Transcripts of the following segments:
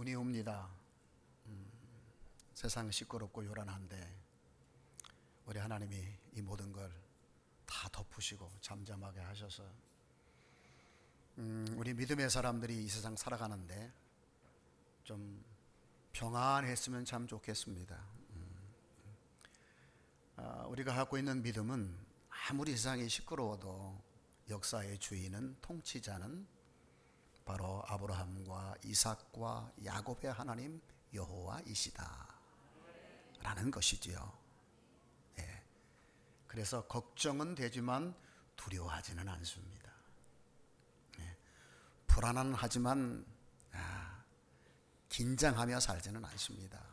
눈이 옵니다. 세상 시끄럽고 요란한데 우리 하나님이 이 모든 걸 다 덮으시고 잠잠하게 하셔서 우리 믿음의 사람들이 이 세상 살아가는데 좀 평안했으면 참 좋겠습니다. 우리가 갖고 있는 믿음은 아무리 세상이 시끄러워도 역사의 주인은, 통치자는 바로 아브라함과 이삭과 야곱의 하나님 여호와이시다 라는 것이지요. 그래서 걱정은 되지만 두려워하지는 않습니다. 불안은 하지만 긴장하며 살지는 않습니다.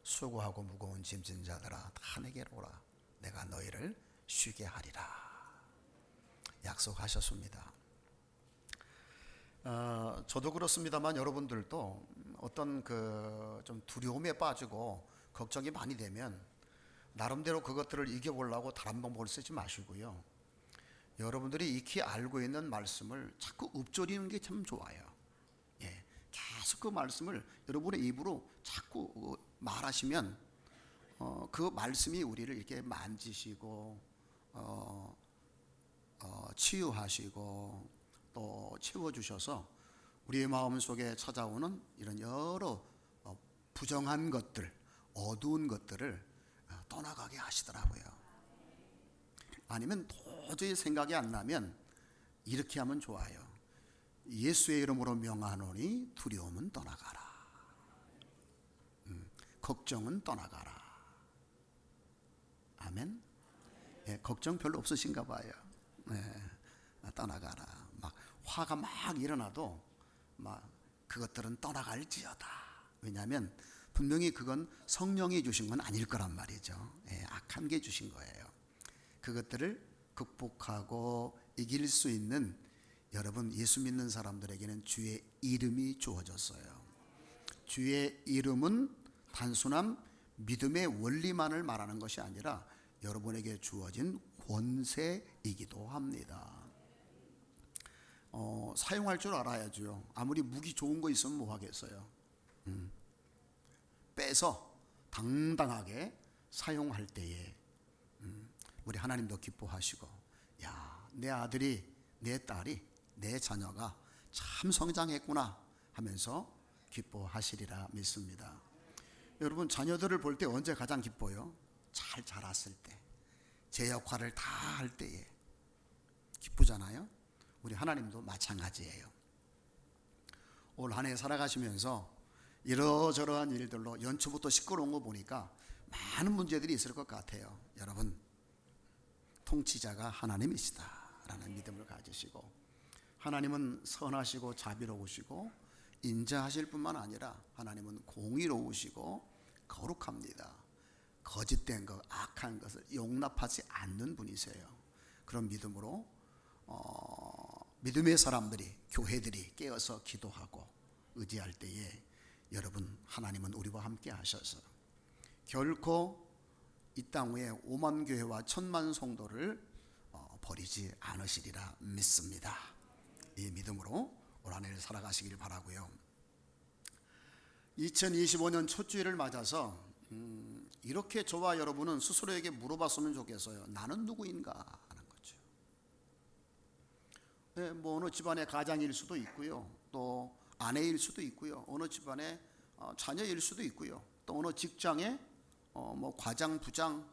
수고하고 무거운 짐진 자들아 다 내게로 오라, 내가 너희를 쉬게 하리라 약속하셨습니다. 저도 그렇습니다만 여러분들도 어떤 좀 두려움에 빠지고 걱정이 많이 되면 나름대로 그것들을 이겨보려고 다른 방법을 쓰지 마시고요. 여러분들이 익히 알고 있는 말씀을 자꾸 읊조리는 게 참 좋아요. 계속 그 말씀을 여러분의 입으로 자꾸 말하시면 그 말씀이 우리를 이렇게 만지시고 치유하시고 또 채워주셔서 우리의 마음속에 찾아오는 이런 여러 부정한 것들, 어두운 것들을 떠나가게 하시더라고요. 아니면 도저히 생각이 안 나면 이렇게 하면 좋아요. 예수의 이름으로 명하노니 두려움은 떠나가라, 걱정은 떠나가라. 아멘. 걱정 별로 없으신가 봐요. 떠나가라. 막 화가 막 일어나도 막 그것들은 떠나갈지어다. 왜냐하면 분명히 그건 성령이 주신 건 아닐 거란 말이죠. 악한 게 주신 거예요. 그것들을 극복하고 이길 수 있는 여러분 예수 믿는 사람들에게는 주의 이름이 주어졌어요. 주의 이름은 단순한 믿음의 원리만을 말하는 것이 아니라 여러분에게 주어진 권세이기도 합니다. 사용할 줄 알아야죠. 아무리 무기 좋은 거 있으면 뭐 하겠어요. 빼서 당당하게 사용할 때에 우리 하나님도 기뻐하시고, 야, 내 아들이, 내 딸이, 내 자녀가 참 성장했구나 하면서 기뻐하시리라 믿습니다. 여러분, 자녀들을 볼 때 언제 가장 기뻐요? 잘 자랐을 때, 제 역할을 다 할 때에 기쁘잖아요. 우리 하나님도 마찬가지예요. 올 한 해 살아가시면서 이러저러한 일들로 연초부터 시끄러운 거 보니까 많은 문제들이 있을 것 같아요. 여러분, 통치자가 하나님이시다라는 믿음을 가지시고, 하나님은 선하시고 자비로우시고 인자하실 뿐만 아니라 하나님은 공의로우시고 거룩합니다. 거짓된 것, 악한 것을 용납하지 않는 분이세요. 그런 믿음으로 믿음의 사람들이, 교회들이 깨어서 기도하고 의지할 때에 여러분, 하나님은 우리와 함께 하셔서 결코 이 땅 위에 5만 교회와 1000만 성도를 버리지 않으시리라 믿습니다. 이 믿음으로 올 한 해를 살아가시길 바라고요. 2025년 첫 주일을 맞아서 이렇게 저와 여러분은 스스로에게 물어봤으면 좋겠어요. 나는 누구인가 하는 거죠. 뭐 어느 집안의 가장일 수도 있고요, 또 아내일 수도 있고요, 어느 집안의 자녀일 수도 있고요, 또 어느 직장의 뭐 과장, 부장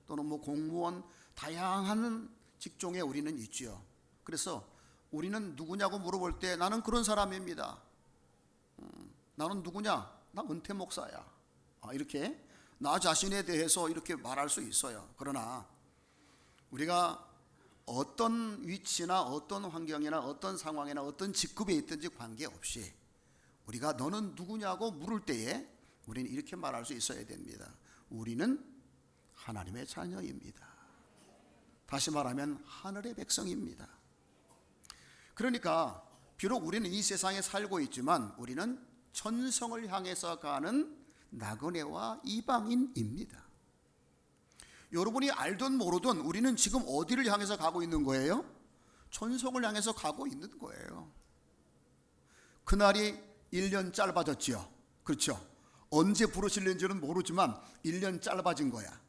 또는 뭐 공무원, 다양한 직종에 우리는 있지요. 그래서 우리는 누구냐고 물어볼 때 나는 그런 사람입니다. 나는 누구냐? 나 은퇴 목사야. 이렇게 나 자신에 대해서 이렇게 말할 수 있어요. 그러나 우리가 어떤 위치나 어떤 환경이나 어떤 상황이나 어떤 직급에 있든지 관계없이 우리가 너는 누구냐고 물을 때에 우리는 이렇게 말할 수 있어야 됩니다. 우리는 하나님의 자녀입니다. 다시 말하면 하늘의 백성입니다. 그러니까 비록 우리는 이 세상에 살고 있지만 우리는 천성을 향해서 가는 나그네와 이방인입니다. 여러분이 알든 모르든 우리는 지금 어디를 향해서 가고 있는 거예요? 천성을 향해서 가고 있는 거예요. 그날이 1년 짧아졌지요. 그렇죠? 언제 부르실는지는 모르지만 1년 짧아진 거야.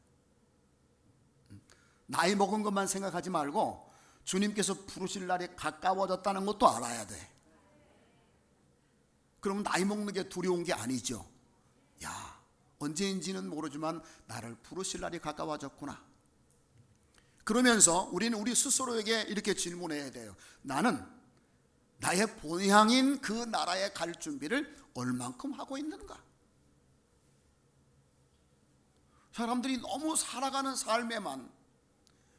나이 먹은 것만 생각하지 말고 주님께서 부르실 날이 가까워졌다는 것도 알아야 돼. 그러면 나이 먹는 게 두려운 게 아니죠. 야, 언제인지는 모르지만 나를 부르실 날이 가까워졌구나. 그러면서 우리는 우리 스스로에게 이렇게 질문해야 돼요. 나는 나의 본향인 그 나라에 갈 준비를 얼만큼 하고 있는가? 사람들이 너무 살아가는 삶에만,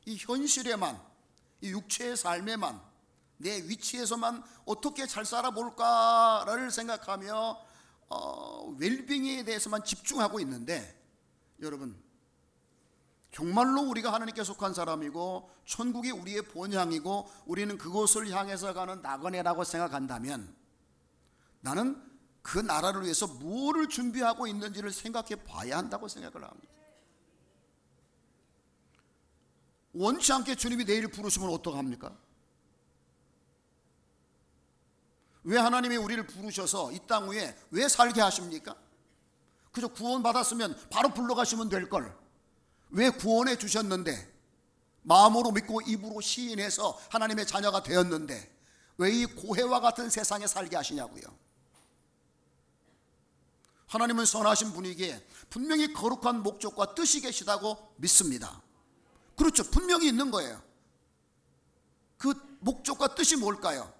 이 현실에만, 이 육체의 삶에만, 내 위치에서만 어떻게 잘 살아볼까를 생각하며 웰빙에 대해서만 집중하고 있는데, 여러분, 정말로 우리가 하나님께 속한 사람이고 천국이 우리의 본향이고 우리는 그곳을 향해서 가는 나그네라고 생각한다면, 나는 그 나라를 위해서 무엇을 준비하고 있는지를 생각해 봐야 한다고 생각을 합니다. 원치 않게 주님이 내일 부르시면 어떡합니까? 왜 하나님이 우리를 부르셔서 이 땅 위에 왜 살게 하십니까? 그저 구원 받았으면 바로 불러가시면 될걸. 왜 구원해 주셨는데, 마음으로 믿고 입으로 시인해서 하나님의 자녀가 되었는데 왜 이 고해와 같은 세상에 살게 하시냐고요. 하나님은 선하신 분이기에 분명히 거룩한 목적과 뜻이 계시다고 믿습니다. 그렇죠, 분명히 있는 거예요. 그 목적과 뜻이 뭘까요?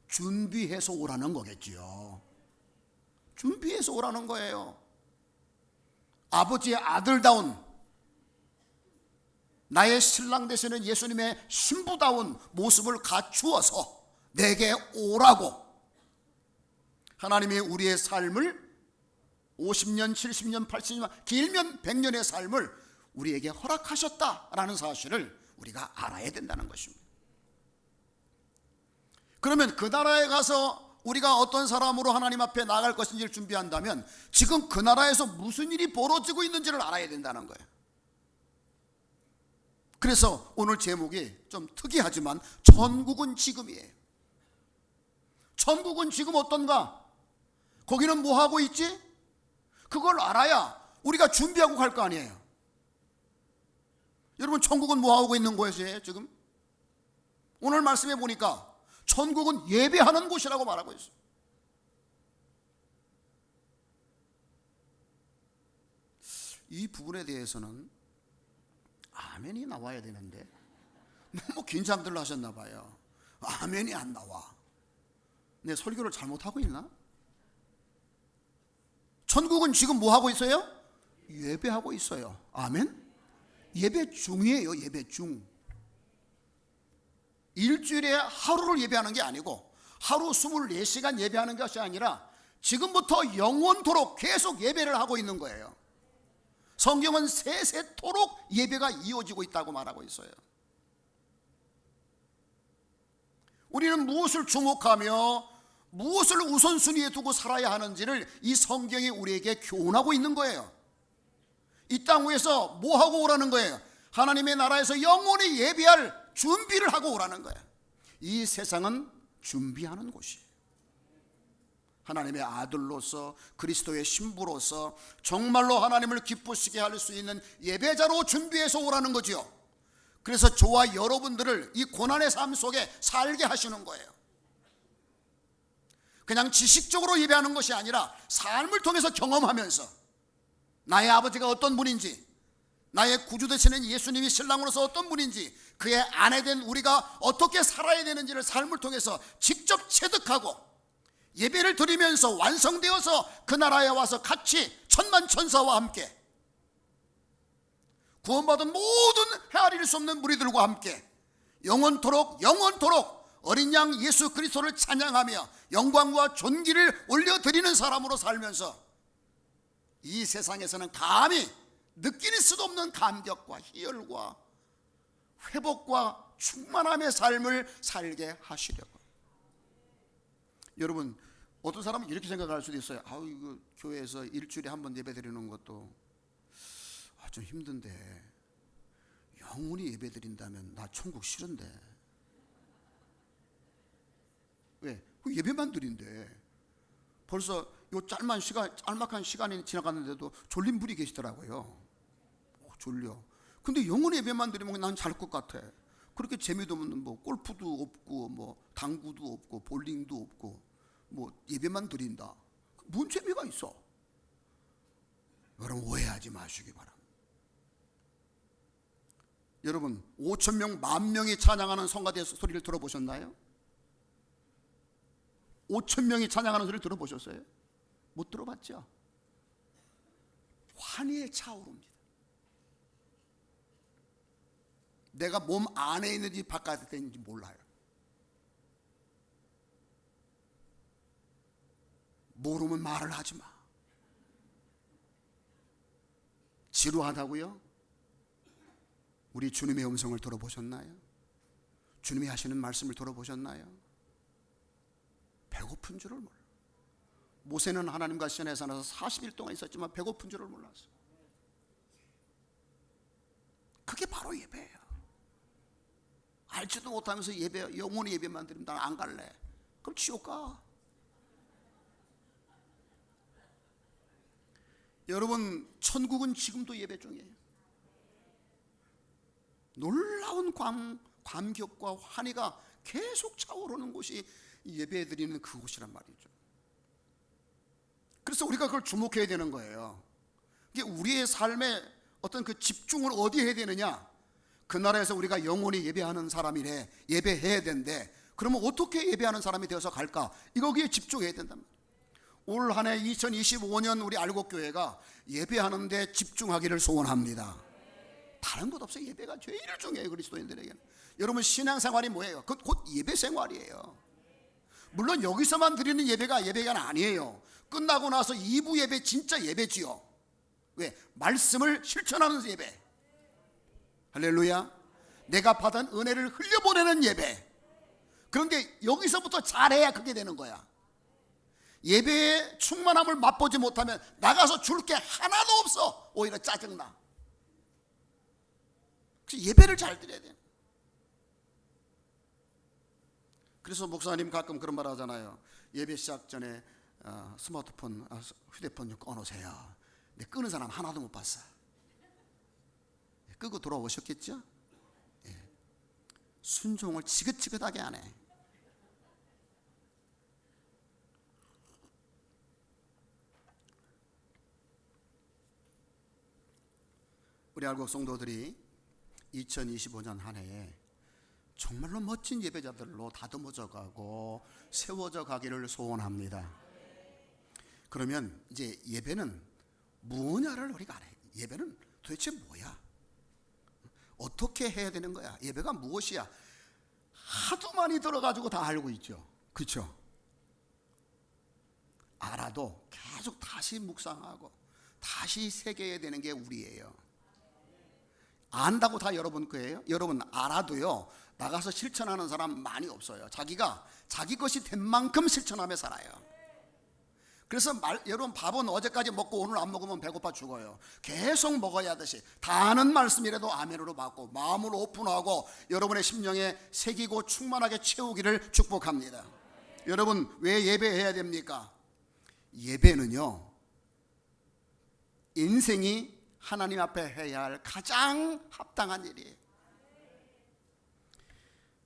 준비해서 오라는 거겠지요. 준비해서 오라는 거예요. 아버지의 아들다운, 나의 신랑 되시는 예수님의 신부다운 모습을 갖추어서 내게 오라고 하나님이 우리의 삶을 50년, 70년, 80년, 길면 100년의 삶을 우리에게 허락하셨다라는 사실을 우리가 알아야 된다는 것입니다. 그러면 그 나라에 가서 우리가 어떤 사람으로 하나님 앞에 나갈 것인지를 준비한다면 지금 그 나라에서 무슨 일이 벌어지고 있는지를 알아야 된다는 거예요. 그래서 오늘 제목이 좀 특이하지만 천국은 지금이에요. 천국은 지금 어떤가? 거기는 뭐 하고 있지? 그걸 알아야 우리가 준비하고 갈 거 아니에요. 여러분, 천국은 뭐 하고 있는 곳이에요 지금? 오늘 말씀해 보니까 천국은 예배하는 곳이라고 말하고 있어요. 이 부분에 대해서는 아멘이 나와야 되는데 너무 긴장들 하셨나 봐요. 아멘이 안 나와. 내 설교를 잘못하고 있나? 천국은 지금 뭐 하고 있어요? 예배하고 있어요. 아멘? 예배 중이에요. 예배 중. 일주일에 하루를 예배하는 게 아니고 하루 24시간 예배하는 것이 아니라 지금부터 영원토록 계속 예배를 하고 있는 거예요. 성경은 세세토록 예배가 이어지고 있다고 말하고 있어요. 우리는 무엇을 주목하며 무엇을 우선순위에 두고 살아야 하는지를 이 성경이 우리에게 교훈하고 있는 거예요. 이 땅 위에서 뭐 하고 오라는 거예요? 하나님의 나라에서 영원히 예배할 준비를 하고 오라는 거예요. 이 세상은 준비하는 곳이에요. 하나님의 아들로서 그리스도의 신부로서 정말로 하나님을 기쁘시게 할 수 있는 예배자로 준비해서 오라는 거죠. 그래서 저와 여러분들을 이 고난의 삶 속에 살게 하시는 거예요. 그냥 지식적으로 예배하는 것이 아니라 삶을 통해서 경험하면서 나의 아버지가 어떤 분인지, 나의 구주 되시는 예수님이 신랑으로서 어떤 분인지, 그의 아내 된 우리가 어떻게 살아야 되는지를 삶을 통해서 직접 체득하고 예배를 드리면서 완성되어서 그 나라에 와서 같이 천만 천사와 함께 구원받은 모든 헤아릴 수 없는 무리들과 함께 영원토록 어린 양 예수 그리스도를 찬양하며 영광과 존귀를 올려드리는 사람으로 살면서 이 세상에서는 감히 느낄 수도 없는 감격과 희열과 회복과 충만함의 삶을 살게 하시려고. 여러분, 어떤 사람은 이렇게 생각할 수도 있어요. 이거 교회에서 일주일에 한 번 예배 드리는 것도 좀 힘든데 영원히 예배 드린다면 나 천국 싫은데. 왜? 그 예배만 드린대. 벌써 요 짤막한 시간이 지나갔는데도 졸린 분이 계시더라고요. 졸려. 근데 영혼의 예배만 드리면 난 잘 것 같아. 그렇게 재미도 없는 뭐 골프도 없고 뭐 당구도 없고 볼링도 없고 뭐 예배만 드린다. 뭔 재미가 있어? 여러분 오해하지 마시기 바랍니다. 여러분 5,000명, 10,000명이 찬양하는 성가대 소리를 들어보셨나요? 5,000명이 찬양하는 소리를 들어보셨어요? 못 들어봤죠? 환희에 차오릅니다. 내가 몸 안에 있는지 바깥에 있는지 몰라요. 모르면 말을 하지 마. 지루하다고요? 우리 주님의 음성을 들어보셨나요? 주님이 하시는 말씀을 들어보셨나요? 배고픈 줄을 몰라. 모세는 하나님과 시내에서 40일 동안 있었지만 배고픈 줄을 몰랐어. 그게 바로 예배예요. 알지도 못하면서 예배, 영혼의 예배만 드리면 난 안 갈래. 그럼 지옥 가. 여러분 천국은 지금도 예배 중이에요. 놀라운 감격과 환희가 계속 차오르는 곳이 예배 드리는 그곳이란 말이죠. 그래서 우리가 그걸 주목해야 되는 거예요. 이게 우리의 삶의 어떤 그 집중을 어디에 해야 되느냐? 그 나라에서 우리가 영원히 예배하는 사람이래. 예배해야 된대. 그러면 어떻게 예배하는 사람이 되어서 갈까? 거기에 집중해야 된단 말이에요. 올 한 해 2025년 우리 알곡교회가 예배하는 데 집중하기를 소원합니다. 다른 것 없어요. 예배가 제일 중요해요, 그리스도인들에게는. 여러분 신앙생활이 뭐예요? 곧 예배생활이에요. 물론 여기서만 드리는 예배가 아니에요. 끝나고 나서 2부 예배 진짜 예배지요. 왜? 말씀을 실천하는 예배. 할렐루야. 내가 받은 은혜를 흘려보내는 예배. 그런데 여기서부터 잘해야 그게 되는 거야. 예배의 충만함을 맛보지 못하면 나가서 줄 게 하나도 없어. 오히려 짜증나. 그래서 예배를 잘 드려야 돼. 그래서 목사님 가끔 그런 말 하잖아요. 예배 시작 전에 스마트폰, 휴대폰 좀 꺼놓으세요. 근데 끄는 사람 하나도 못 봤어. 끄고 돌아오셨겠죠? 예. 순종을 지긋지긋하게 하네. 우리 알곡 성도들이 2025년 한 해에 정말로 멋진 예배자들로 다듬어져 가고 세워져 가기를 소원합니다. 그러면 이제 예배는 뭐냐를 우리가 알아요. 예배는 도대체 뭐야? 어떻게 해야 되는 거야? 예배가 무엇이야? 하도 많이 들어가지고 다 알고 있죠. 그렇죠? 알아도 계속 다시 묵상하고 다시 새겨야 되는 게 우리예요. 안다고 다 여러분 거예요? 여러분 알아도요, 나가서 실천하는 사람 많이 없어요. 자기가 자기 것이 된 만큼 실천하며 살아요. 그래서 여러분 밥은 어제까지 먹고 오늘 안 먹으면 배고파 죽어요. 계속 먹어야 하듯이 다 아는 말씀이라도 아멘으로 받고 마음을 오픈하고 여러분의 심령에 새기고 충만하게 채우기를 축복합니다. 여러분 왜 예배해야 됩니까? 예배는요, 인생이 하나님 앞에 해야 할 가장 합당한 일이에요.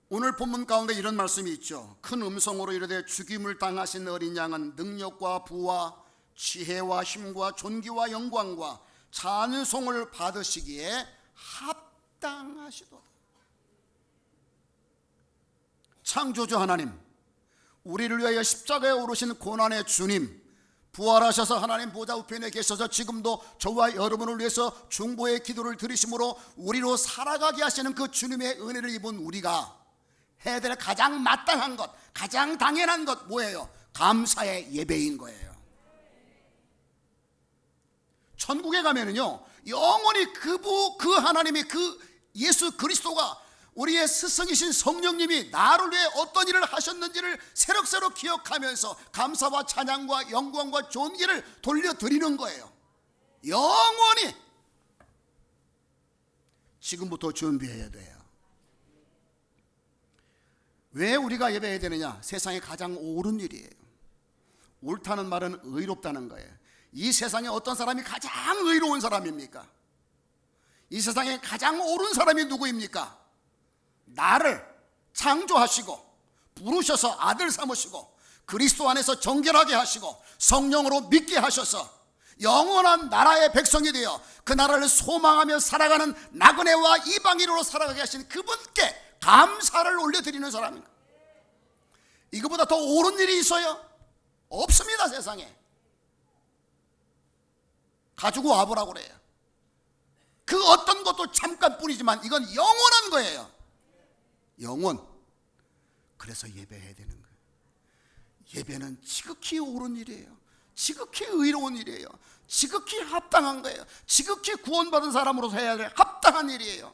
오늘 본문 가운데 이런 말씀이 있죠. 큰 음성으로 이르되 죽임을 당하신 어린 양은 능력과 부와 지혜와 힘과 존귀와 영광과 찬송을 받으시기에 합당하시도다. 창조주 하나님, 우리를 위하여 십자가에 오르신 고난의 주님, 부활하셔서 하나님 보좌 우편에 계셔서 지금도 저와 여러분을 위해서 중보의 기도를 드리심으로 우리로 살아가게 하시는 그 주님의 은혜를 입은 우리가 해야 될 가장 마땅한 것, 가장 당연한 것 뭐예요? 감사의 예배인 거예요. 천국에 가면은요, 영원히 그 하나님이, 그 예수 그리스도가, 우리의 스승이신 성령님이 나를 위해 어떤 일을 하셨는지를 새록새록 기억하면서 감사와 찬양과 영광과 존귀를 돌려드리는 거예요. 영원히 지금부터 준비해야 돼요. 왜 우리가 예배해야 되느냐? 세상에 가장 옳은 일이에요. 옳다는 말은 의롭다는 거예요. 이 세상에 어떤 사람이 가장 의로운 사람입니까? 이 세상에 가장 옳은 사람이 누구입니까? 나를 창조하시고 부르셔서 아들 삼으시고 그리스도 안에서 정결하게 하시고 성령으로 믿게 하셔서 영원한 나라의 백성이 되어 그 나라를 소망하며 살아가는 나그네와 이방인으로 살아가게 하신 그분께 감사를 올려드리는 사람입니다. 이거보다 더 옳은 일이 있어요? 없습니다. 세상에. 가지고 와보라고 그래요. 그 어떤 것도 잠깐뿐이지만 이건 영원한 거예요. 영원. 그래서 예배해야 되는 거예요. 예배는 지극히 옳은 일이에요. 지극히 의로운 일이에요. 지극히 합당한 거예요. 지극히 구원받은 사람으로서 해야 될 합당한 일이에요.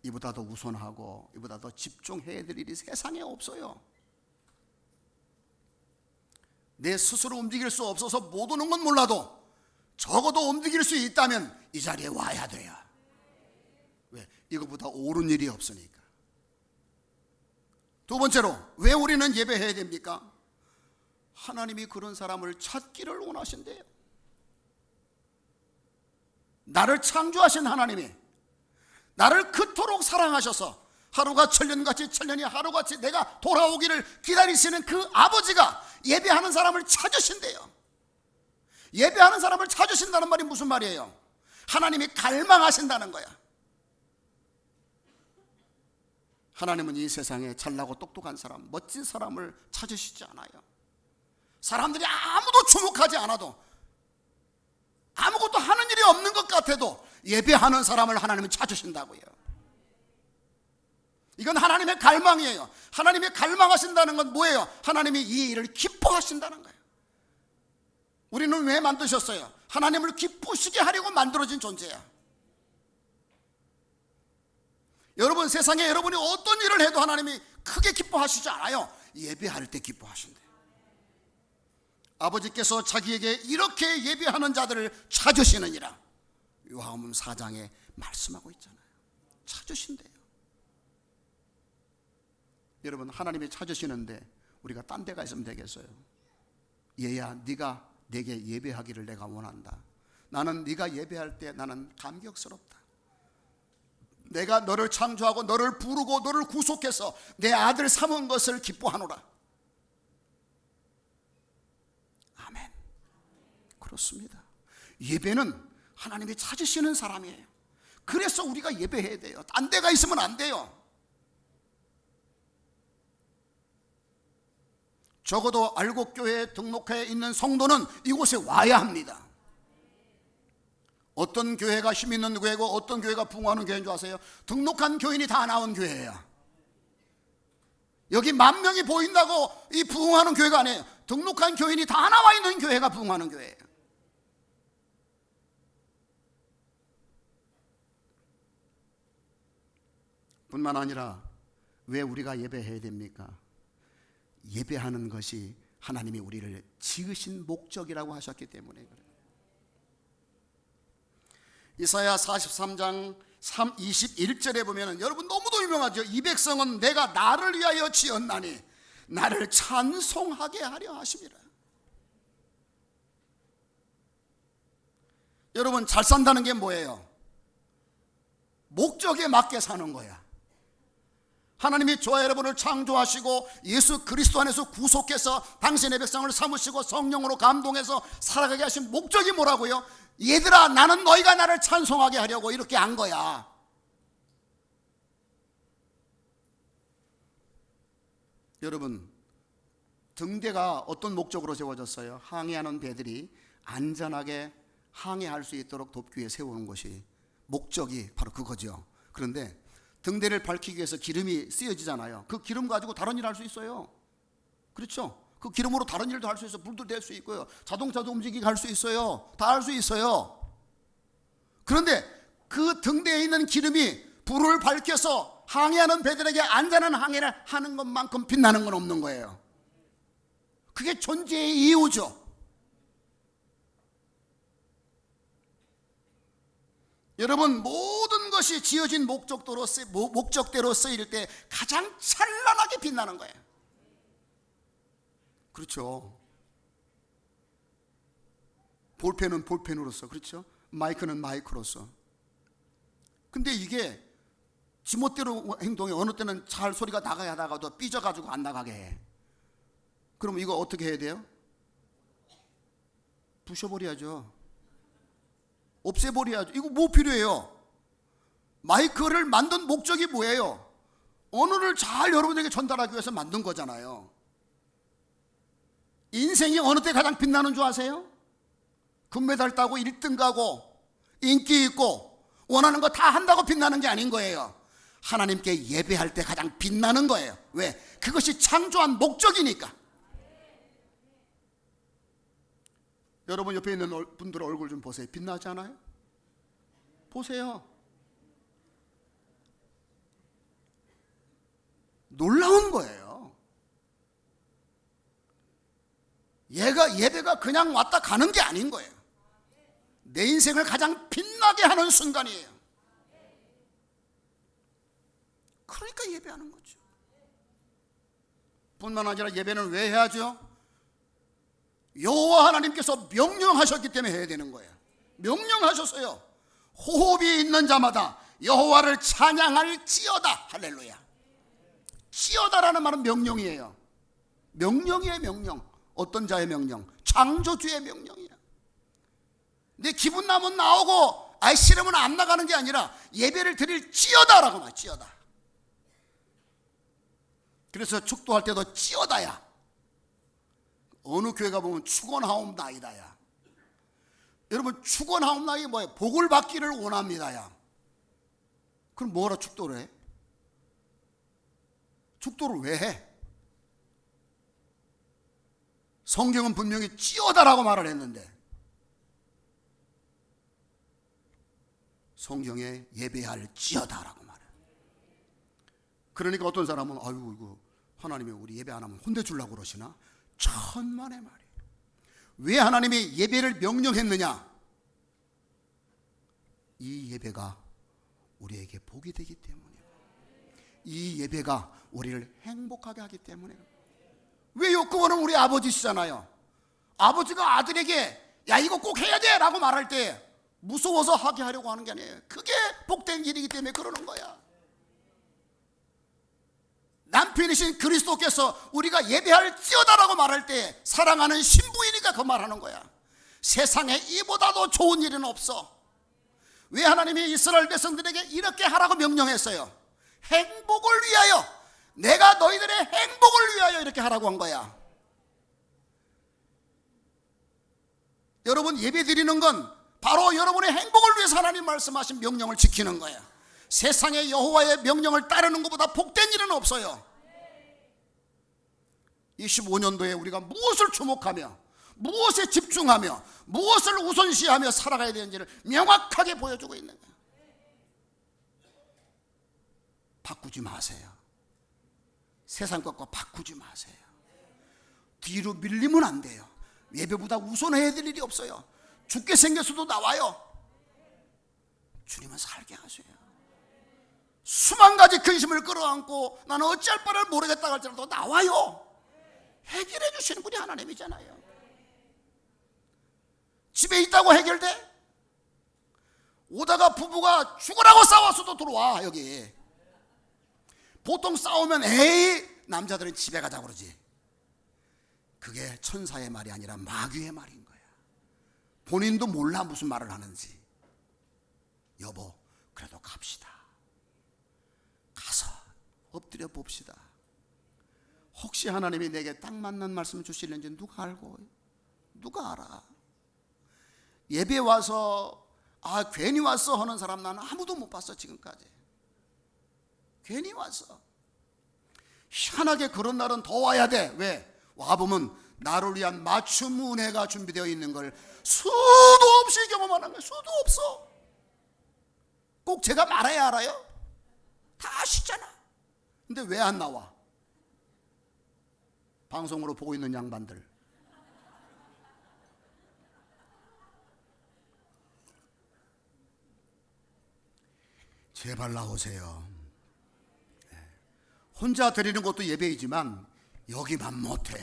이보다 더 우선하고 이보다 더 집중해야 될 일이 세상에 없어요. 내 스스로 움직일 수 없어서 못 오는 건 몰라도 적어도 움직일 수 있다면 이 자리에 와야 돼요. 왜? 이거보다 옳은 일이 없으니까. 두 번째로 왜 우리는 예배해야 됩니까? 하나님이 그런 사람을 찾기를 원하신대요. 나를 창조하신 하나님이 나를 그토록 사랑하셔서 하루가 천년같이 천년이 하루같이 내가 돌아오기를 기다리시는 그 아버지가 예배하는 사람을 찾으신대요. 예배하는 사람을 찾으신다는 말이 무슨 말이에요? 하나님이 갈망하신다는 거야. 하나님은 이 세상에 잘나고 똑똑한 사람, 멋진 사람을 찾으시지 않아요. 사람들이 아무도 주목하지 않아도 아무것도 하는 일이 없는 것 같아도 예배하는 사람을 하나님은 찾으신다고요. 이건 하나님의 갈망이에요. 하나님이 갈망하신다는 건 뭐예요? 하나님이 이 일을 기뻐하신다는 거예요. 우리는 왜 만드셨어요? 하나님을 기쁘시게 하려고 만들어진 존재야. 여러분, 세상에 여러분이 어떤 일을 해도 하나님이 크게 기뻐하시지 않아요. 예배할 때 기뻐하신대요. 아버지께서 자기에게 이렇게 예배하는 자들을 찾으시느니라 요한복음 4장에 말씀하고 있잖아요. 찾으신대요. 여러분, 하나님이 찾으시는데 우리가 딴 데 가 있으면 되겠어요? 얘야, 네가 내게 예배하기를 내가 원한다. 나는 네가 예배할 때 나는 감격스럽다. 내가 너를 창조하고 너를 부르고 너를 구속해서 내 아들 삼은 것을 기뻐하노라. 아멘. 그렇습니다. 예배는 하나님이 찾으시는 사람이에요. 그래서 우리가 예배해야 돼요. 딴 데가 있으면 안 돼요. 적어도 알곡교회에 등록해 있는 성도는 이곳에 와야 합니다. 어떤 교회가 힘 있는 교회고 어떤 교회가 부흥하는 교회인 줄 아세요? 등록한 교인이 다 나온 교회예요. 여기 10,000명이 보인다고 이 부흥하는 교회가 아니에요. 등록한 교인이 다 나와 있는 교회가 부흥하는 교회예요. 뿐만 아니라 왜 우리가 예배해야 됩니까? 예배하는 것이 하나님이 우리를 지으신 목적이라고 하셨기 때문에 그래요. 이사야 43장 21절에 보면 여러분 너무도 유명하죠. 이 백성은 내가 나를 위하여 지었나니 나를 찬송하게 하려 하심이라. 여러분, 잘 산다는 게 뭐예요? 목적에 맞게 사는 거야. 하나님이 저와 여러분을 창조하시고 예수 그리스도 안에서 구속해서 당신의 백성을 삼으시고 성령으로 감동해서 살아가게 하신 목적이 뭐라고요? 얘들아, 나는 너희가 나를 찬송하게 하려고 이렇게 한 거야. 여러분, 등대가 어떤 목적으로 세워졌어요? 항해하는 배들이 안전하게 항해할 수 있도록 돕기 위해 세우는 것이 목적이 바로 그거죠. 그런데 등대를 밝히기 위해서 기름이 쓰여지잖아요. 그 기름 가지고 다른 일 할 수 있어요. 그렇죠? 그 기름으로 다른 일도 할 수 있어요. 불도 댈 수 있고요. 자동차도 움직이게 할 수 있어요. 다 할 수 있어요. 그런데 그 등대에 있는 기름이 불을 밝혀서 항해하는 배들에게 안전한 항해를 하는 것만큼 빛나는 건 없는 거예요. 그게 존재의 이유죠. 여러분, 모든 것이 지어진 목적대로 쓰일 때 가장 찬란하게 빛나는 거예요. 그렇죠. 볼펜은 볼펜으로서, 그렇죠. 마이크는 마이크로서. 근데 이게 지멋대로 행동해. 어느 때는 잘 소리가 나가야 하다가도 삐져가지고 안 나가게 해. 그럼 이거 어떻게 해야 돼요? 부셔버려야죠. 없애버려야죠. 이거 뭐 필요해요? 마이크를 만든 목적이 뭐예요? 언어를 잘 여러분에게 전달하기 위해서 만든 거잖아요. 인생이 어느 때 가장 빛나는 줄 아세요? 금메달 따고 1등 가고 인기 있고 원하는 거 다 한다고 빛나는 게 아닌 거예요. 하나님께 예배할 때 가장 빛나는 거예요. 왜? 그것이 창조한 목적이니까. 여러분 옆에 있는 분들 얼굴 좀 보세요. 빛나지 않아요? 보세요. 놀라운 거예요. 예배가 그냥 왔다 가는 게 아닌 거예요. 내 인생을 가장 빛나게 하는 순간이에요. 그러니까 예배하는 거죠. 뿐만 아니라 예배는 왜 해야죠? 여호와 하나님께서 명령하셨기 때문에 해야 되는 거예요. 명령하셨어요. 호흡이 있는 자마다 여호와를 찬양할지어다. 할렐루야. 지어다라는 말은 명령이에요. 명령이에요. 명령. 어떤 자의 명령? 창조주의 명령이에요. 내 기분 나면 나오고 싫으면 안 나가는 게 아니라 예배를 드릴 지어다라고 말해요. 지어다. 그래서 축도할 때도 지어다야. 어느 교회 가보면 축원하옵나이다야. 여러분 축원하옵나이 뭐예요? 복을 받기를 원합니다야. 그럼 뭐라 축도를 해? 축도를 왜 해? 성경은 분명히 찌어다라고 말을 했는데 성경에 예배할 찌어다라고 말해요. 그러니까 어떤 사람은 아이고 이거 하나님이 우리 예배 안 하면 혼내주려고 그러시나? 천만의 말이에요. 왜 하나님이 예배를 명령했느냐? 이 예배가 우리에게 복이 되기 때문이에요. 이 예배가 우리를 행복하게 하기 때문에. 왜요? 그거는 우리 아버지시잖아요. 아버지가 아들에게 야 이거 꼭 해야 돼 라고 말할 때 무서워서 하게 하려고 하는 게 아니에요. 그게 복된 일이기 때문에 그러는 거야. 남편이신 그리스도께서 우리가 예배할 지어다라고 말할 때 사랑하는 신부이니까 그 말하는 거야. 세상에 이보다도 좋은 일은 없어. 왜 하나님이 이스라엘 백성들에게 이렇게 하라고 명령했어요? 행복을 위하여, 내가 너희들의 행복을 위하여 이렇게 하라고 한 거야. 여러분 예배 드리는 건 바로 여러분의 행복을 위해서 하나님 말씀하신 명령을 지키는 거야. 세상의 여호와의 명령을 따르는 것보다 복된 일은 없어요. 25년도에 우리가 무엇을 주목하며 무엇에 집중하며 무엇을 우선시하며 살아가야 되는지를 명확하게 보여주고 있는 거예요. 바꾸지 마세요. 세상 것과 바꾸지 마세요. 뒤로 밀리면 안 돼요. 예배보다 우선해야 될 일이 없어요. 죽게 생겨서도 나와요. 주님은 살게 하세요. 수만 가지 근심을 끌어안고 나는 어찌할 바를 모르겠다 할지라도 나와요. 해결해 주시는 분이 하나님이잖아요. 집에 있다고 해결돼? 오다가 부부가 죽으라고 싸웠어도 들어와. 여기 보통 싸우면 에이 남자들은 집에 가자고 그러지. 그게 천사의 말이 아니라 마귀의 말인 거야. 본인도 몰라 무슨 말을 하는지. 여보 그래도 갑시다. 가서 엎드려 봅시다. 혹시 하나님이 내게 딱 맞는 말씀을 주실는지 누가 알고? 누가 알아? 예배 와서 괜히 왔어 하는 사람 나는 아무도 못 봤어. 지금까지 괜히 왔어. 희한하게 그런 날은 더 와야 돼. 왜? 와보면 나를 위한 맞춤 은혜가 준비되어 있는 걸 수도 없이 경험하는 거야. 수도 없어. 꼭 제가 말해야 알아요? 다 아시잖아. 근데 왜 안 나와? 방송으로 보고 있는 양반들. 제발 나오세요. 혼자 드리는 것도 예배이지만 여기만 못해.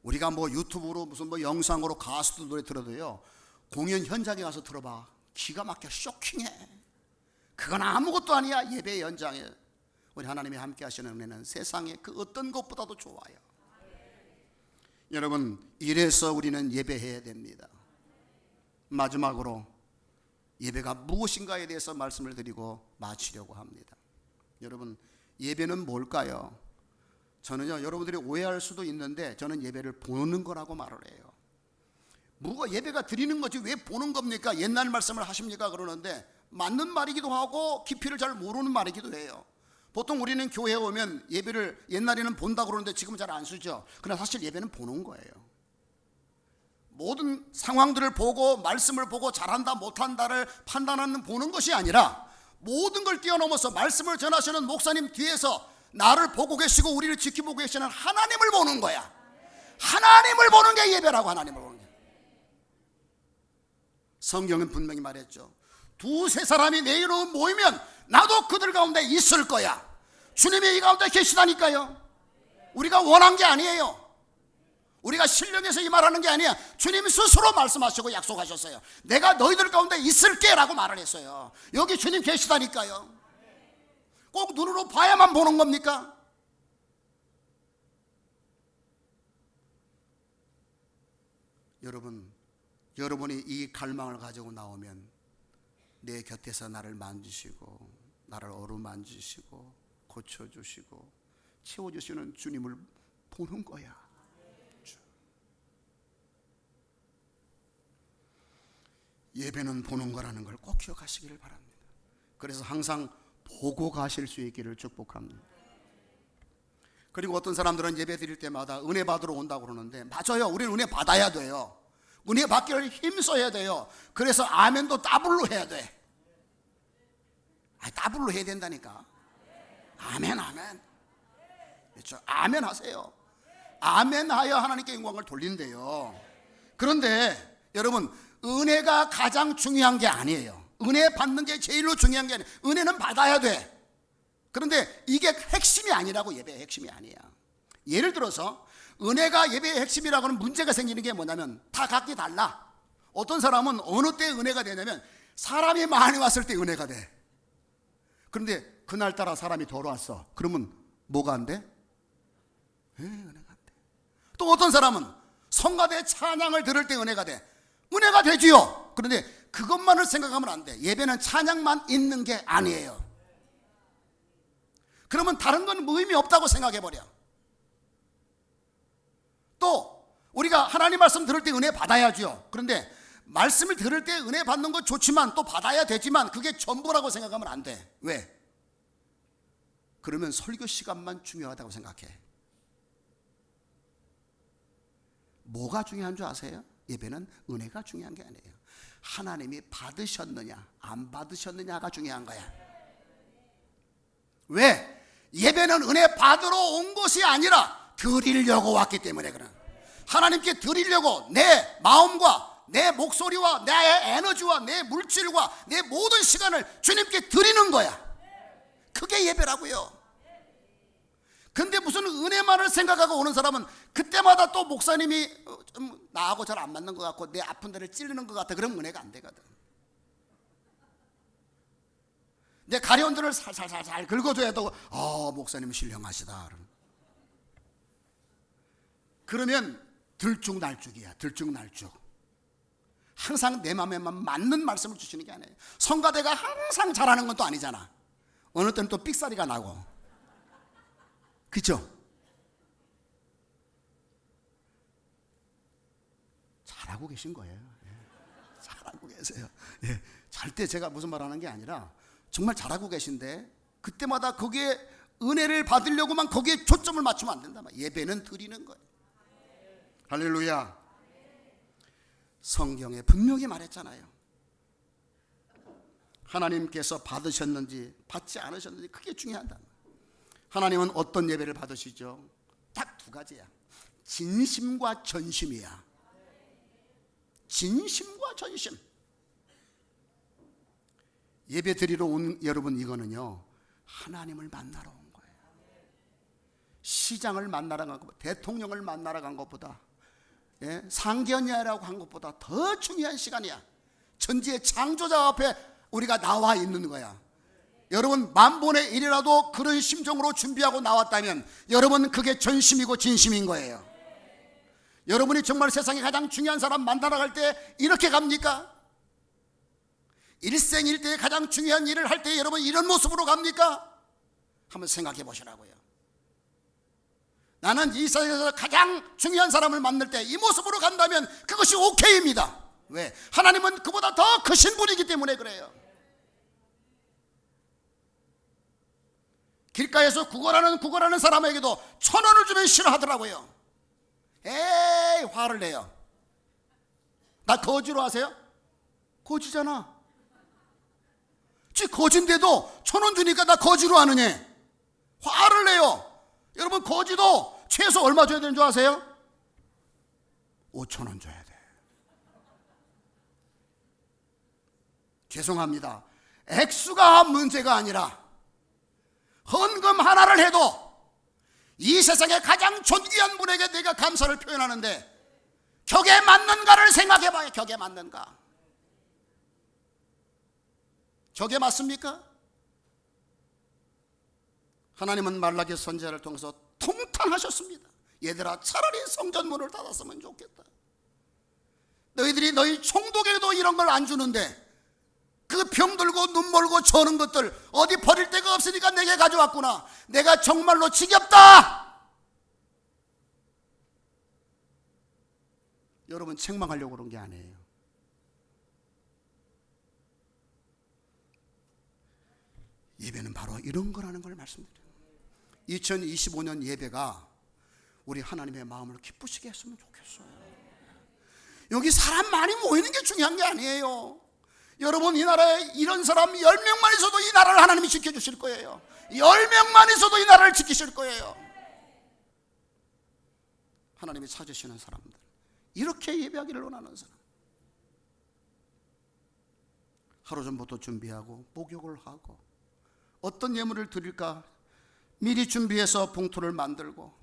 우리가 뭐 유튜브로 무슨 뭐 영상으로 가수도 노래 들어도요, 공연 현장에 가서 들어봐. 기가 막혀 쇼킹해. 그건 아무것도 아니야. 예배 현장에 우리 하나님이 함께 하시는 은혜는 세상의 그 어떤 것보다도 좋아요. 여러분, 이래서 우리는 예배해야 됩니다. 마지막으로 예배가 무엇인가에 대해서 말씀을 드리고 마치려고 합니다. 여러분, 예배는 뭘까요? 저는요, 여러분들이 오해할 수도 있는데 저는 예배를 보는 거라고 말을 해요. 뭐가 예배가 드리는 거지 왜 보는 겁니까? 옛날 말씀을 하십니까? 그러는데 맞는 말이기도 하고 깊이를 잘 모르는 말이기도 해요. 보통 우리는 교회에 오면 예배를 옛날에는 본다고 그러는데 지금은 잘 안 쓰죠. 그러나 사실 예배는 보는 거예요. 모든 상황들을 보고 말씀을 보고 잘한다 못한다를 판단하는 보는 것이 아니라 모든 걸 뛰어넘어서 말씀을 전하시는 목사님 뒤에서 나를 보고 계시고 우리를 지켜보고 계시는 하나님을 보는 거야. 하나님을 보는 게 예배라고. 하나님을 보는 게. 성경은 분명히 말했죠. 두세 사람이 내 이름으로 모이면 나도 그들 가운데 있을 거야. 주님이 이 가운데 계시다니까요. 우리가 원한 게 아니에요. 우리가 신령해서 이 말하는 게 아니야. 주님이 스스로 말씀하시고 약속하셨어요. 내가 너희들 가운데 있을게 라고 말을 했어요. 여기 주님 계시다니까요. 꼭 눈으로 봐야만 보는 겁니까? 여러분이 이 갈망을 가지고 나오면 내 곁에서 나를 만지시고 나를 어루만지시고 고쳐주시고 채워주시는 주님을 보는 거야. 예배는 보는 거라는 걸 꼭 기억하시기를 바랍니다. 그래서 항상 보고 가실 수 있기를 축복합니다. 그리고 어떤 사람들은 예배 드릴 때마다 은혜 받으러 온다고 그러는데 맞아요. 우리는 은혜 받아야 돼요. 은혜 받기를 힘써야 돼요. 그래서 아멘도 더블로 해야 돼. 더블로 해야 된다니까. 아멘. 그렇죠? 아멘 하세요. 아멘 하여 하나님께 영광을 돌린대요. 그런데 여러분, 은혜가 가장 중요한 게 아니에요. 은혜 받는 게 제일로 중요한 게 아니에요. 은혜는 받아야 돼. 그런데 이게 핵심이 아니라고. 예배의 핵심이 아니야. 예를 들어서 은혜가 예배의 핵심이라고 하는 문제가 생기는 게 뭐냐면 다 각기 달라. 어떤 사람은 어느 때 은혜가 되냐면 사람이 많이 왔을 때 은혜가 돼. 그런데 그날따라 사람이 덜 왔어. 그러면 뭐가 안 돼? 은혜가 안 돼. 또 어떤 사람은 성가대 찬양을 들을 때 은혜가 돼. 은혜가 되지요. 그런데 그것만을 생각하면 안 돼. 예배는 찬양만 있는 게 아니에요. 그러면 다른 건 의미 없다고 생각해버려. 또 우리가 하나님 말씀 들을 때 은혜 받아야죠. 그런데 말씀을 들을 때 은혜 받는 건 좋지만 또 받아야 되지만 그게 전부라고 생각하면 안 돼. 왜? 그러면 설교 시간만 중요하다고 생각해. 뭐가 중요한 줄 아세요? 예배는 은혜가 중요한 게 아니에요. 하나님이 받으셨느냐 안 받으셨느냐가 중요한 거야. 왜? 예배는 은혜 받으러 온 것이 아니라 드리려고 왔기 때문에 그래. 하나님께 드리려고 내 마음과 내 목소리와 내 에너지와 내 물질과 내 모든 시간을 주님께 드리는 거야. 그게 예배라고요. 근데 무슨 은혜만을 생각하고 오는 사람은 그때마다 또 목사님이 좀 나하고 잘 안 맞는 것 같고 내 아픈 데를 찌르는 것 같아. 그럼 은혜가 안 되거든. 내 가려운 데를 살살살살 긁어줘야 또 목사님 신령하시다. 그러면 들쭉날쭉이야. 들쭉날쭉. 항상 내 마음에만 맞는 말씀을 주시는 게 아니에요. 성가대가 항상 잘하는 건 또 아니잖아. 어느 때는 또 삑사리가 나고. 그렇죠? 잘하고 계신 거예요. 잘하고 계세요. 절대 제가 무슨 말 하는 게 아니라 정말 잘하고 계신데 그때마다 거기에 은혜를 받으려고만 거기에 초점을 맞추면 안 된다. 예배는 드리는 거예요. 할렐루야. 성경에 분명히 말했잖아요. 하나님께서 받으셨는지 받지 않으셨는지 그게 중요하다. 하나님은 어떤 예배를 받으시죠? 딱 두 가지야. 진심과 전심이야. 진심과 전심. 예배 드리러 온 여러분, 이거는요 하나님을 만나러 온 거예요. 시장을 만나러 간 것보다, 대통령을 만나러 간 것보다, 상견례라고 한 것보다 더 중요한 시간이야. 천지의 창조자 앞에 우리가 나와 있는 거야. 여러분 만분의 일이라도 그런 심정으로 준비하고 나왔다면 여러분 그게 전심이고 진심인 거예요. 여러분이 정말 세상에 가장 중요한 사람 만나러 갈 때 이렇게 갑니까? 일생일대에 가장 중요한 일을 할 때 여러분 이런 모습으로 갑니까? 한번 생각해 보시라고요. 나는 이 세상에서 가장 중요한 사람을 만날 때 이 모습으로 간다면 그것이 오케이입니다. 왜? 하나님은 그보다 더 크신 분이기 때문에 그래요. 길가에서 구걸하는 사람에게도 1,000원을 주면 싫어하더라고요. 에이 화를 내요. 나 거지로 아세요? 거지잖아. 지 거진데도 1,000원 주니까 나 거지로 하느냐. 화를 내요. 여러분 거지도 최소 얼마 줘야 되는 줄 아세요? 5,000원 줘야 돼. 죄송합니다. 액수가 문제가 아니라 헌금 하나를 해도 이 세상에 가장 존귀한 분에게 내가 감사를 표현하는데 격에 맞는가를 생각해 봐요. 격에 맞는가? 격에 맞습니까? 하나님은 말라기 선지자를 통해서 통탄하셨습니다. 얘들아 차라리 성전 문을 닫았으면 좋겠다. 너희들이 너희 총독에도 이런 걸 안 주는데 그 병들고 눈 멀고 저는 것들 어디 버릴 데가 없으니까 내게 가져왔구나. 내가 정말로 지겹다. 여러분 책망하려고 그런 게 아니에요. 예배는 바로 이런 거라는 걸 말씀드려요. 2025년 예배가 우리 하나님의 마음을 기쁘시게 했으면 좋겠어요. 여기 사람 많이 모이는 게 중요한 게 아니에요. 여러분 이 나라에 이런 사람 10명만 있어도 이 나라를 하나님이 지켜주실 거예요. 10명만 있어도 이 나라를 지키실 거예요. 하나님이 찾으시는 사람들, 이렇게 예배하기를 원하는 사람, 하루 전부터 준비하고 목욕을 하고 어떤 예물을 드릴까 미리 준비해서 봉투를 만들고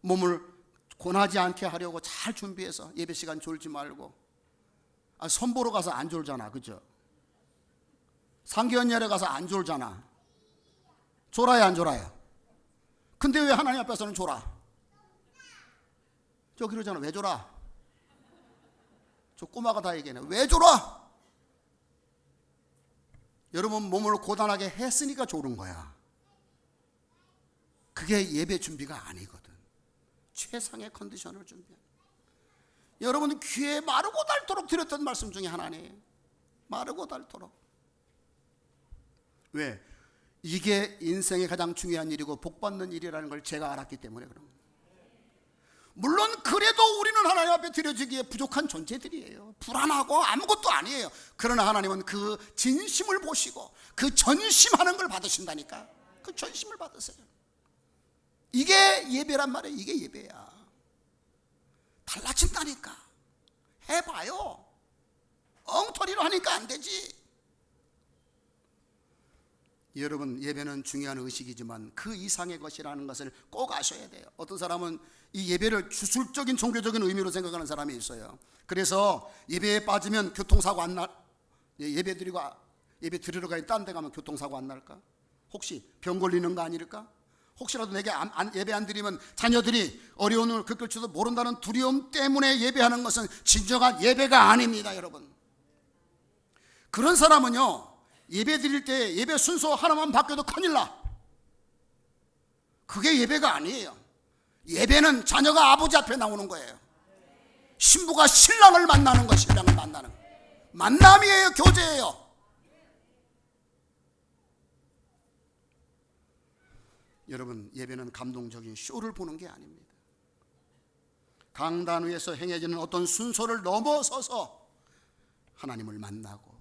몸을 고나지 않게 하려고 잘 준비해서 예배 시간 졸지 말고. 선보러 가서 안 졸잖아, 그죠? 상견례에 가서 안 졸잖아. 졸아요 안 졸아요? 근데 왜 하나님 앞에서는 졸아? 저 그러잖아. 왜 졸아? 저 꼬마가 다 얘기하네. 왜 졸아? 여러분 몸을 고단하게 했으니까 졸은 거야. 그게 예배 준비가 아니거든. 최상의 컨디션을 준비해. 여러분 귀에 마르고 닳도록 드렸던 말씀 중에 하나네요. 마르고 닳도록. 왜? 이게 인생의 가장 중요한 일이고 복받는 일이라는 걸 제가 알았기 때문에 그런 거예요. 물론 그래도 우리는 하나님 앞에 드려지기에 부족한 존재들이에요. 불안하고 아무것도 아니에요. 그러나 하나님은 그 진심을 보시고 그 전심하는 걸 받으신다니까. 그 전심을 받으세요. 이게 예배란 말이에요. 이게 예배야. 달라진다니까. 해봐요. 엉터리로 하니까 안 되지. 여러분 예배는 중요한 의식이지만 그 이상의 것이라는 것을 꼭 아셔야 돼요. 어떤 사람은 이 예배를 주술적인 종교적인 의미로 생각하는 사람이 있어요. 그래서 예배에 빠지면 교통사고 안 날, 예배 드리고 예배 드리러 가야 딴 데 가면 교통사고 안 날까? 혹시 병 걸리는 거 아닐까? 혹시라도 내게 예배 안 드리면 자녀들이 어려움을 겪을지도 모른다는 두려움 때문에 예배하는 것은 진정한 예배가 아닙니다, 여러분. 그런 사람은요, 예배 드릴 때 예배 순서 하나만 바뀌어도 큰일 나. 그게 예배가 아니에요. 예배는 자녀가 아버지 앞에 나오는 거예요. 신부가 신랑을 만나는 거, 신랑을 만나는 거. 만남이에요, 교제예요. 여러분 예배는 감동적인 쇼를 보는 게 아닙니다. 강단 위에서 행해지는 어떤 순서를 넘어서서 하나님을 만나고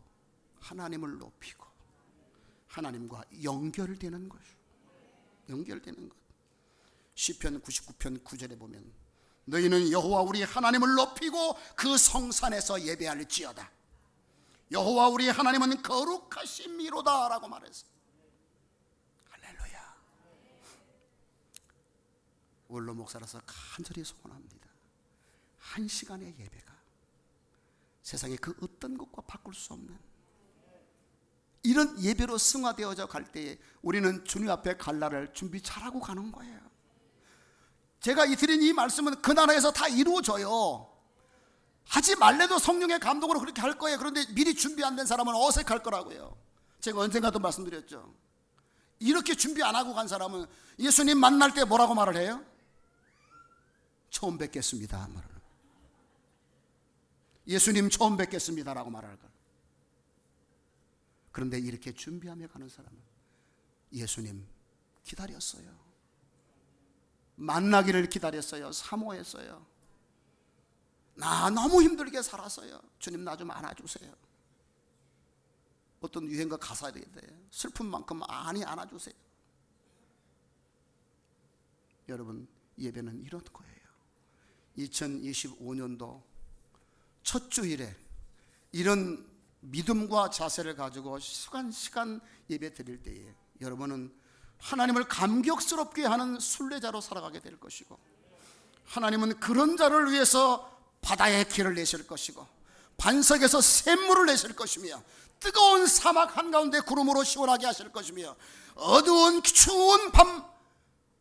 하나님을 높이고 하나님과 연결되는 것. 연결되는 것. 시편 99편 9절에 보면 너희는 여호와 우리 하나님을 높이고 그 성산에서 예배할지어다. 여호와 우리 하나님은 거룩하심이로다 라고 말했어요. 할렐루야. 원로 목사로서 간절히 소원합니다. 한 시간의 예배가 세상의 그 어떤 것과 바꿀 수 없는 이런 예배로 승화되어져 갈 때에 우리는 주님 앞에 갈 날을 준비 잘하고 가는 거예요. 제가 드린 이 말씀은 그 나라에서 다 이루어져요. 하지 말래도 성령의 감동으로 그렇게 할 거예요. 그런데 미리 준비 안 된 사람은 어색할 거라고요. 제가 언젠가도 말씀드렸죠. 이렇게 준비 안 하고 간 사람은 예수님 만날 때 뭐라고 말을 해요? 처음 뵙겠습니다. 예수님 처음 뵙겠습니다라고 말할 거예요. 그런데 이렇게 준비하며 가는 사람은 예수님 기다렸어요. 만나기를 기다렸어요. 사모했어요. 나 너무 힘들게 살았어요. 주님 나 좀 안아주세요. 어떤 유행가 가사에 돼요. 슬픈 만큼 많이 안아주세요. 여러분, 예배는 이런 거예요. 2025년도 첫 주일에 이런 믿음과 자세를 가지고 시간 예배 드릴 때에 여러분은 하나님을 감격스럽게 하는 순례자로 살아가게 될 것이고, 하나님은 그런 자를 위해서 바다에 길을 내실 것이고, 반석에서 샘물을 내실 것이며, 뜨거운 사막 한가운데 구름으로 시원하게 하실 것이며, 어두운 추운 밤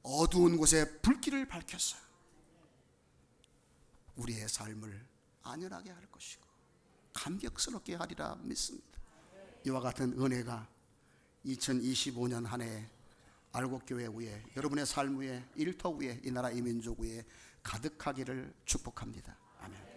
어두운 곳에 불길을 밝혀서 우리의 삶을 안연하게 할 것이고 감격스럽게 하리라 믿습니다. 이와 같은 은혜가 2025년 한 해 알곡교회 위에, 여러분의 삶 위에, 일터 위에, 이 나라 이 민족 위에 가득하기를 축복합니다. 아멘.